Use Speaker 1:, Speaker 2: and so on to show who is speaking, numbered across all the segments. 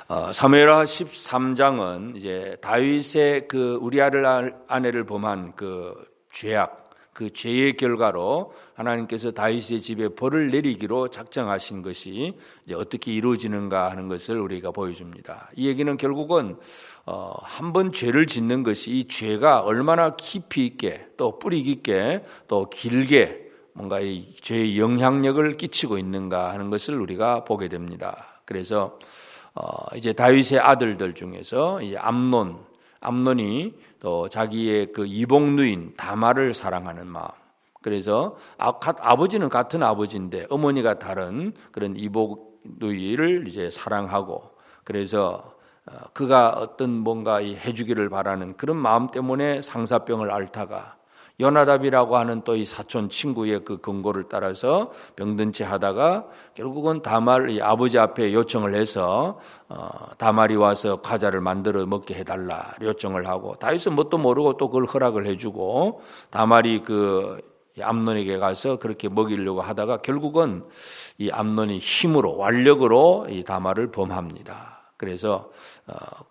Speaker 1: 사무엘하 13장은 이제 다윗의 그 우리아를 아내를 범한 그 죄악, 그 죄의 결과로 하나님께서 다윗의 집에 벌을 내리기로 작정하신 것이 이제 어떻게 이루어지는가 하는 것을 우리가 보여줍니다. 이 얘기는 결국은 한 번 죄를 짓는 것이 이 죄가 얼마나 깊이 있게 또 뿌리 깊게 또 길게 뭔가 이 죄의 영향력을 끼치고 있는가 하는 것을 우리가 보게 됩니다. 그래서 이제 다윗의 아들들 중에서 이 암논이 또 자기의 그 이복 누인 다말을 사랑하는 마음. 그래서 아버지는 같은 아버지인데 어머니가 다른 그런 이복 누이를 이제 사랑하고, 그래서 그가 어떤 뭔가 해주기를 바라는 그런 마음 때문에 상사병을 앓다가 요나답이라고 하는 또 이 사촌 친구의 그 권고를 따라서 병든 채 하다가 결국은 다말 아버지 앞에 요청을 해서 다말이 와서 과자를 만들어 먹게 해달라 요청을 하고, 다윗은 뭣도 모르고 또 그걸 허락을 해주고 다말이 그 암논에게 가서 그렇게 먹이려고 하다가 결국은 이 암논이 힘으로 완력으로 이 다말을 범합니다. 그래서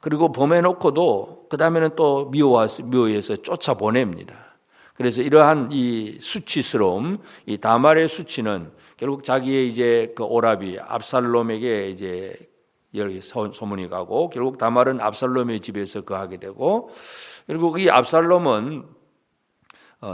Speaker 1: 그리고 범해놓고도 그 다음에는 또 미워해서 쫓아보냅니다. 그래서 이러한 이 수치스러움, 이 다말의 수치는 결국 자기의 이제 그 오라비 압살롬에게 이제 여기 소문이 가고, 결국 다말은 압살롬의 집에서 거하게 되고, 결국 이 압살롬은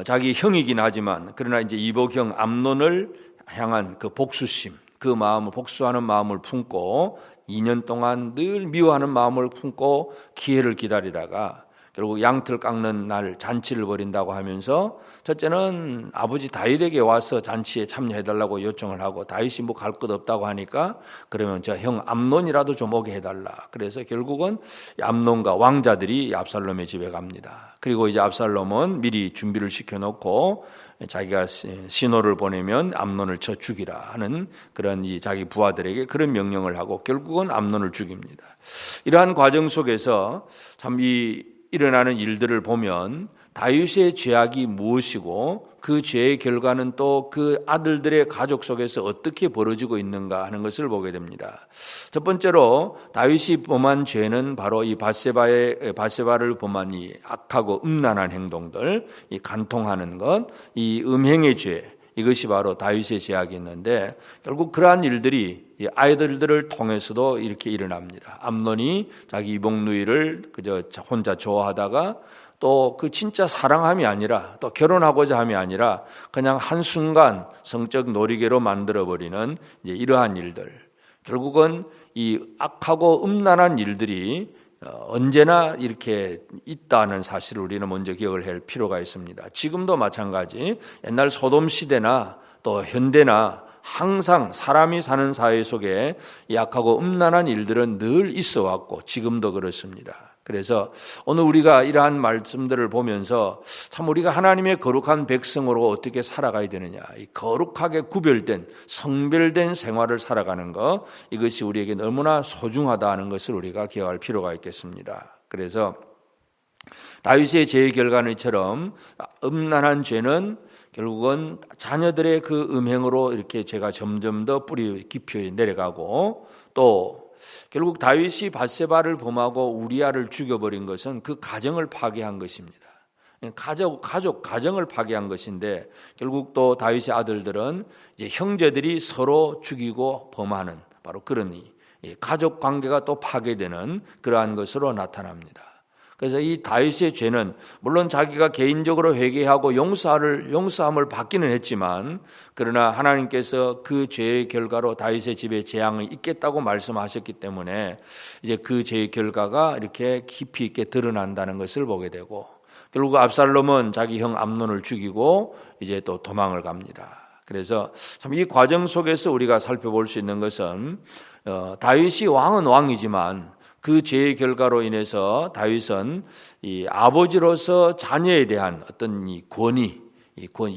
Speaker 1: 자기 형이긴 하지만 그러나 이제 이복형 암논을 향한 그 복수심, 그 마음을 복수하는 마음을 품고 2년 동안 늘 미워하는 마음을 품고 기회를 기다리다가 결국 양털 깎는 날 잔치를 벌인다고 하면서 첫째는 아버지 다윗에게 와서 잔치에 참여해달라고 요청을 하고, 다윗이 뭐 갈 것 없다고 하니까 그러면 저 형 암논이라도 좀 오게 해달라. 그래서 결국은 암논과 왕자들이 압살롬의 집에 갑니다. 그리고 이제 압살롬은 미리 준비를 시켜놓고 자기가 신호를 보내면 암논을 쳐 죽이라 하는 그런 이 자기 부하들에게 그런 명령을 하고 결국은 암논을 죽입니다. 이러한 과정 속에서 참 일어나는 일들을 보면 다윗의 죄악이 무엇이고 그 죄의 결과는 또 그 아들들의 가족 속에서 어떻게 벌어지고 있는가 하는 것을 보게 됩니다. 첫 번째로 다윗이 범한 죄는 바로 이 바세바를 범한 이 악하고 음란한 행동들, 이 간통하는 것, 이 음행의 죄, 이것이 바로 다윗의 죄악이었는데 결국 그러한 일들이 아이들을 통해서도 이렇게 일어납니다. 암논이 자기 이복누이를 그저 혼자 좋아하다가 또 그 진짜 사랑함이 아니라 또 결혼하고자 함이 아니라 그냥 한순간 성적 놀이개로 만들어버리는 이제 이러한 일들, 결국은 이 악하고 음란한 일들이 언제나 이렇게 있다는 사실을 우리는 먼저 기억을 할 필요가 있습니다. 지금도 마찬가지 옛날 소돔 시대나 또 현대나 항상 사람이 사는 사회 속에 약하고 음란한 일들은 늘 있어 왔고 지금도 그렇습니다. 그래서 오늘 우리가 이러한 말씀들을 보면서 참 우리가 하나님의 거룩한 백성으로 어떻게 살아가야 되느냐, 이 거룩하게 구별된 성별된 생활을 살아가는 것, 이것이 우리에게 너무나 소중하다는 것을 우리가 기억할 필요가 있겠습니다. 그래서 다윗의 죄의 결과는 이처럼 음란한 죄는 결국은 자녀들의 그 음행으로 이렇게 죄가 점점 더 뿌리 깊이 내려가고, 또 결국 다윗이 밧세바를 범하고 우리아를 죽여버린 것은 그 가정을 파괴한 것입니다. 가정을 파괴한 것인데 결국 또 다윗의 아들들은 이제 형제들이 서로 죽이고 범하는 바로 그런 가족 관계가 또 파괴되는 그러한 것으로 나타납니다. 그래서 이 다윗의 죄는 물론 자기가 개인적으로 회개하고 용서함을 받기는 했지만, 그러나 하나님께서 그 죄의 결과로 다윗의 집에 재앙이 있겠다고 말씀하셨기 때문에 이제 그 죄의 결과가 이렇게 깊이 있게 드러난다는 것을 보게 되고, 결국 압살롬은 자기 형 암논을 죽이고 이제 또 도망을 갑니다. 그래서 참 이 과정 속에서 우리가 살펴볼 수 있는 것은 다윗이 왕은 왕이지만 그 죄의 결과로 인해서 다윗은 이 아버지로서 자녀에 대한 어떤 이 권위,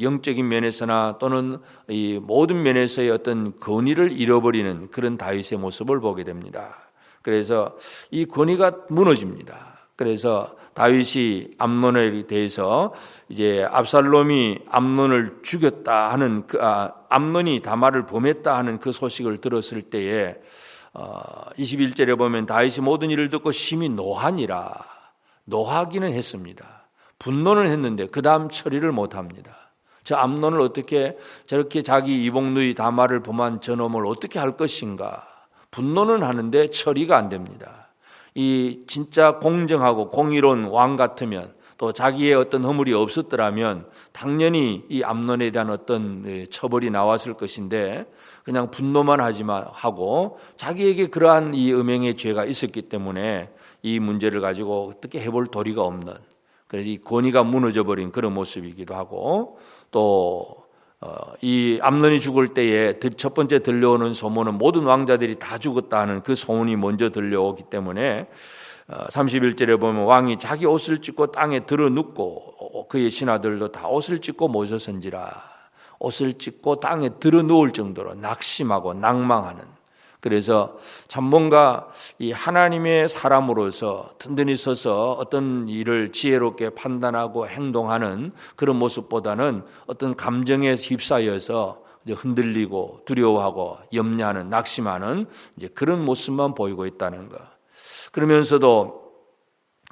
Speaker 1: 영적인 면에서나 또는 이 모든 면에서의 어떤 권위를 잃어버리는 그런 다윗의 모습을 보게 됩니다. 그래서 이 권위가 무너집니다. 그래서 다윗이 암논에 대해서 이제 압살롬이 암논을 죽였다 하는 암논이 다말을 범했다 하는 그 소식을 들었을 때에 21절에 보면 다윗이 모든 일을 듣고 심히 노하니라. 노하기는 했습니다. 분노는 했는데 그 다음 처리를 못합니다. 저 암논을 어떻게 저렇게 자기 이복누이 다말을 범한 저놈을 어떻게 할 것인가. 분노는 하는데 처리가 안 됩니다. 이 진짜 공정하고 공의로운 왕 같으면 또 자기의 어떤 허물이 없었더라면 당연히 이 암논에 대한 어떤 처벌이 나왔을 것인데 그냥 분노만 하고 자기에게 그러한 이 음행의 죄가 있었기 때문에 이 문제를 가지고 어떻게 해볼 도리가 없는, 그래서 이 권위가 무너져버린 그런 모습이기도 하고, 또 이 암논이 죽을 때에 첫 번째 들려오는 소문은 모든 왕자들이 다 죽었다 하는 그 소문이 먼저 들려오기 때문에 31절에 보면 왕이 자기 옷을 찢고 땅에 드러눕고 그의 신하들도 다 옷을 찢고 모셔선지라. 옷을 찢고 땅에 드러누울 정도로 낙심하고 낭망하는, 그래서 참 뭔가 이 하나님의 사람으로서 든든히 서서 어떤 일을 지혜롭게 판단하고 행동하는 그런 모습보다는 어떤 감정에 휩싸여서 흔들리고 두려워하고 염려하는, 낙심하는 이제 그런 모습만 보이고 있다는 것. 그러면서도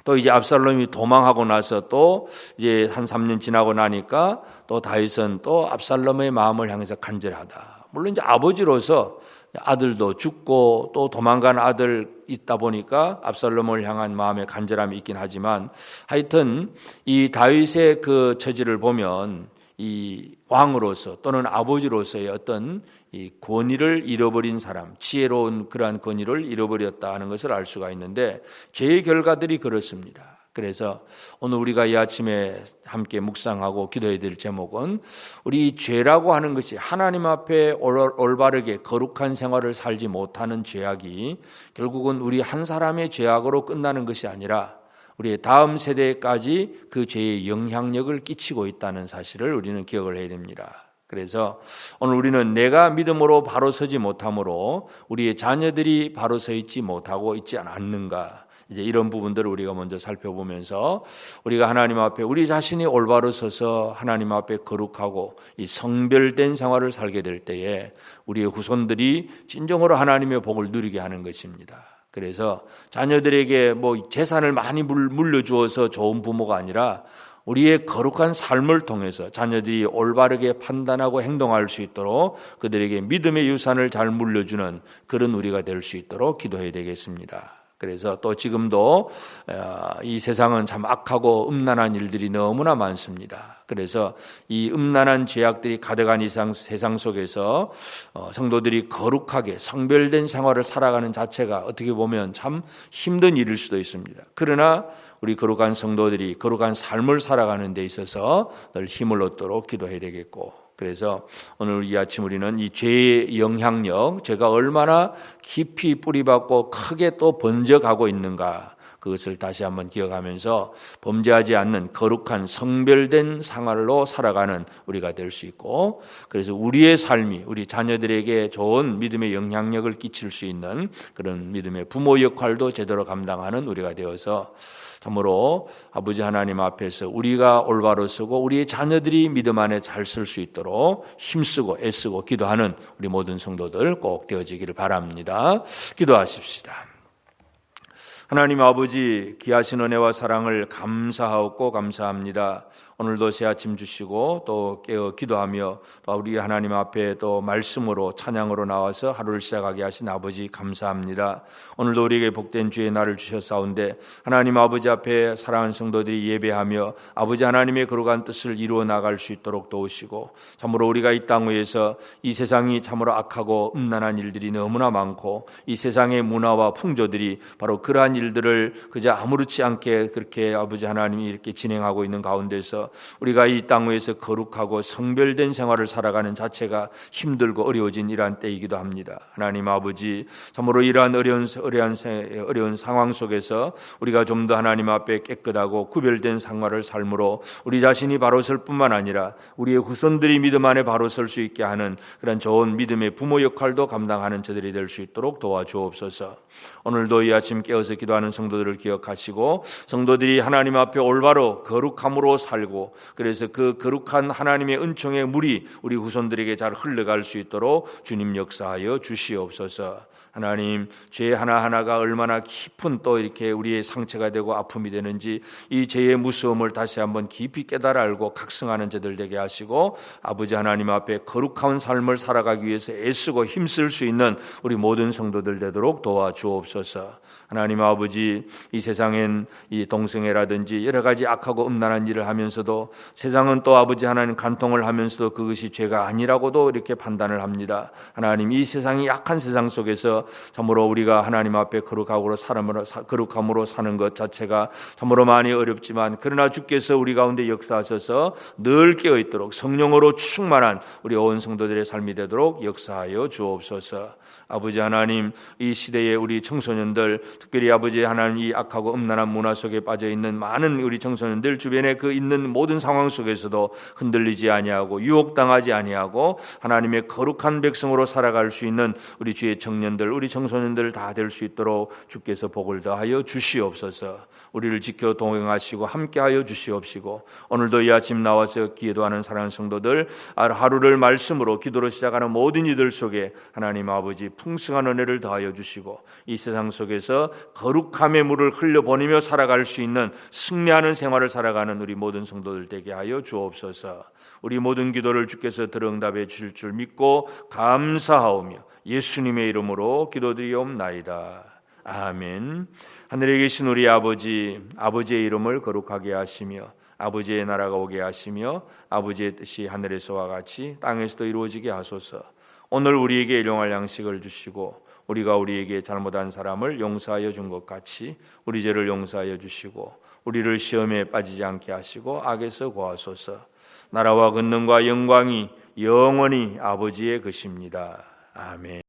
Speaker 1: 또 이제 압살롬이 도망하고 나서 또 이제 한 3년 지나고 나니까 또 다윗은 또 압살롬의 마음을 향해서 간절하다. 물론 이제 아버지로서 아들도 죽고 또 도망간 아들 있다 보니까 압살롬을 향한 마음의 간절함이 있긴 하지만, 하여튼 이 다윗의 그 처지를 보면 이 왕으로서 또는 아버지로서의 어떤 이 권위를 잃어버린 사람, 지혜로운 그러한 권위를 잃어버렸다 하는 것을 알 수가 있는데, 죄의 결과들이 그렇습니다. 그래서 오늘 우리가 이 아침에 함께 묵상하고 기도해야 될 제목은, 우리 죄라고 하는 것이 하나님 앞에 올바르게 거룩한 생활을 살지 못하는 죄악이 결국은 우리 한 사람의 죄악으로 끝나는 것이 아니라 우리의 다음 세대까지 그 죄의 영향력을 끼치고 있다는 사실을 우리는 기억을 해야 됩니다. 그래서 오늘 우리는 내가 믿음으로 바로 서지 못함으로 우리의 자녀들이 바로 서 있지 못하고 있지 않는가, 이제 이런 부분들을 우리가 먼저 살펴보면서 우리가 하나님 앞에 우리 자신이 올바로 서서 하나님 앞에 거룩하고 이 성별된 생활을 살게 될 때에 우리의 후손들이 진정으로 하나님의 복을 누리게 하는 것입니다. 그래서 자녀들에게 뭐 재산을 많이 물려주어서 좋은 부모가 아니라 우리의 거룩한 삶을 통해서 자녀들이 올바르게 판단하고 행동할 수 있도록 그들에게 믿음의 유산을 잘 물려주는 그런 우리가 될 수 있도록 기도해야 되겠습니다. 그래서 또 지금도 이 세상은 참 악하고 음란한 일들이 너무나 많습니다. 그래서 이 음란한 죄악들이 가득한 이상 세상 속에서 성도들이 거룩하게 성별된 생활을 살아가는 자체가 어떻게 보면 참 힘든 일일 수도 있습니다. 그러나 우리 거룩한 성도들이 거룩한 삶을 살아가는 데 있어서 늘 힘을 얻도록 기도해야 되겠고, 그래서 오늘 이 아침 우리는 이 죄의 영향력, 죄가 얼마나 깊이 뿌리박고 크게 또 번져가고 있는가, 그것을 다시 한번 기억하면서 범죄하지 않는 거룩한 성별된 생활로 살아가는 우리가 될 수 있고, 그래서 우리의 삶이 우리 자녀들에게 좋은 믿음의 영향력을 끼칠 수 있는 그런 믿음의 부모 역할도 제대로 감당하는 우리가 되어서 참으로 아버지 하나님 앞에서 우리가 올바로 서고 우리의 자녀들이 믿음 안에 잘 설 수 있도록 힘쓰고 애쓰고 기도하는 우리 모든 성도들 꼭 되어지기를 바랍니다. 기도하십시다. 하나님 아버지, 귀하신 은혜와 사랑을 감사하고 감사합니다. 오늘도 새 아침 주시고 또 깨어 기도하며 또 우리 하나님 앞에 또 말씀으로 찬양으로 나와서 하루를 시작하게 하신 아버지 감사합니다. 오늘도 우리에게 복된 주의 날을 주셨사온데 하나님 아버지 앞에 사랑하는 성도들이 예배하며 아버지 하나님의 거룩한 뜻을 이루어 나갈 수 있도록 도우시고, 참으로 우리가 이 땅 위에서 이 세상이 참으로 악하고 음란한 일들이 너무나 많고 이 세상의 문화와 풍조들이 바로 그러한 일들을 그저 아무렇지 않게 그렇게 아버지 하나님이 이렇게 진행하고 있는 가운데서 우리가 이 땅 위에서 거룩하고 성별된 생활을 살아가는 자체가 힘들고 어려워진 이러한 때이기도 합니다. 하나님 아버지, 참으로 이러한 어려운 상황 속에서 우리가 좀 더 하나님 앞에 깨끗하고 구별된 생활을 삶으로 우리 자신이 바로 설 뿐만 아니라 우리의 후손들이 믿음 안에 바로 설 수 있게 하는 그런 좋은 믿음의 부모 역할도 감당하는 저들이 될 수 있도록 도와주옵소서. 오늘도 이 아침 깨어서 기도하는 성도들을 기억하시고 성도들이 하나님 앞에 올바로 거룩함으로 살고, 그래서 그 거룩한 하나님의 은총의 물이 우리 후손들에게 잘 흘러갈 수 있도록 주님 역사하여 주시옵소서. 하나님, 죄 하나하나가 얼마나 깊은 또 이렇게 우리의 상처가 되고 아픔이 되는지 이 죄의 무서움을 다시 한번 깊이 깨달아 알고 각성하는 자들 되게 하시고, 아버지 하나님 앞에 거룩한 삶을 살아가기 위해서 애쓰고 힘쓸 수 있는 우리 모든 성도들 되도록 도와주옵소서. 하나님 아버지, 이 세상엔 이 동성애라든지 여러 가지 악하고 음란한 일을 하면서도 세상은 또 아버지 하나님 간통을 하면서도 그것이 죄가 아니라고도 이렇게 판단을 합니다. 하나님, 이 세상이 약한 세상 속에서 참으로 우리가 하나님 앞에 거룩함으로 사는 것 자체가 참으로 많이 어렵지만, 그러나 주께서 우리 가운데 역사하셔서 늘 깨어있도록 성령으로 충만한 우리 온 성도들의 삶이 되도록 역사하여 주옵소서. 아버지 하나님, 이 시대에 우리 청소년들, 특별히 아버지 하나님 이 악하고 음란한 문화 속에 빠져 있는 많은 우리 청소년들 주변에 그 있는 모든 상황 속에서도 흔들리지 아니하고 유혹당하지 아니하고 하나님의 거룩한 백성으로 살아갈 수 있는 우리 주의 청년들, 우리 청소년들 다 될 수 있도록 주께서 복을 더하여 주시옵소서. 우리를 지켜 동행하시고 함께하여 주시옵시고, 오늘도 이 아침 나와서 기도하는 사랑하는 성도들 하루를 말씀으로 기도로 시작하는 모든 이들 속에 하나님 아버지 풍성한 은혜를 더하여 주시고, 이 세상 속에서 거룩함의 물을 흘려보내며 살아갈 수 있는 승리하는 생활을 살아가는 우리 모든 성도들 되게 하여 주옵소서. 우리 모든 기도를 주께서 들응답해 주실 줄 믿고 감사하오며 예수님의 이름으로 기도드리옵나이다. 아멘. 하늘에 계신 우리 아버지, 아버지의 이름을 거룩하게 하시며 아버지의 나라가 오게 하시며 아버지의 뜻이 하늘에서와 같이 땅에서도 이루어지게 하소서. 오늘 우리에게 일용할 양식을 주시고 우리가 우리에게 잘못한 사람을 용서하여 준 것 같이 우리 죄를 용서하여 주시고 우리를 시험에 빠지지 않게 하시고 악에서 구하소서. 나라와 권능과 영광이 영원히 아버지의 것입니다. 아멘.